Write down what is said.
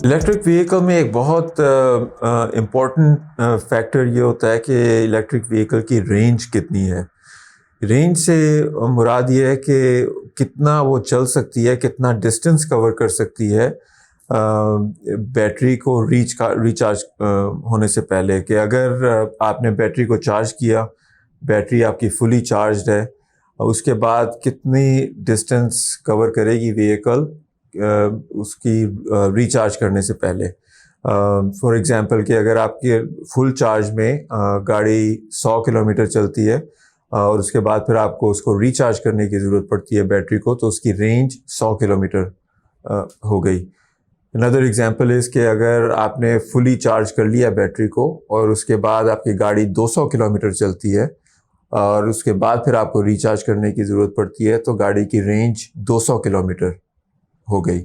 Electric vehicle में एक बहुत इम्पॉर्टेंट फैक्टर ये होता है कि इलेक्ट्रिक व्हीकल की रेंज कितनी है। रेंज से मुराद ये है कि कितना वो चल सकती है, कितना डिस्टेंस कवर कर सकती है बैटरी को रिचार्ज होने से पहले। कि अगर आपने बैटरी को चार्ज किया, बैटरी आपकी फुली चार्ज्ड है, उसके बाद कितनी डिस्टेंस कवर करेगी व्हीकल उसकी रिचार्ज करने से पहले। फॉर एग्जांपल कि अगर आपके फुल चार्ज में गाड़ी 100 किलोमीटर चलती है और उसके बाद फिर आपको उसको रिचार्ज करने की ज़रूरत पड़ती है बैटरी को, तो उसकी रेंज 100 किलोमीटर हो गई। अनदर एग्जांपल इज़ कि अगर आपने फुली चार्ज कर लिया बैटरी को और उसके बाद आपकी गाड़ी 200 किलोमीटर चलती है और उसके बाद फिर आपको रिचार्ज करने की ज़रूरत पड़ती है, तो गाड़ी की रेंज 200 किलोमीटर हो गई।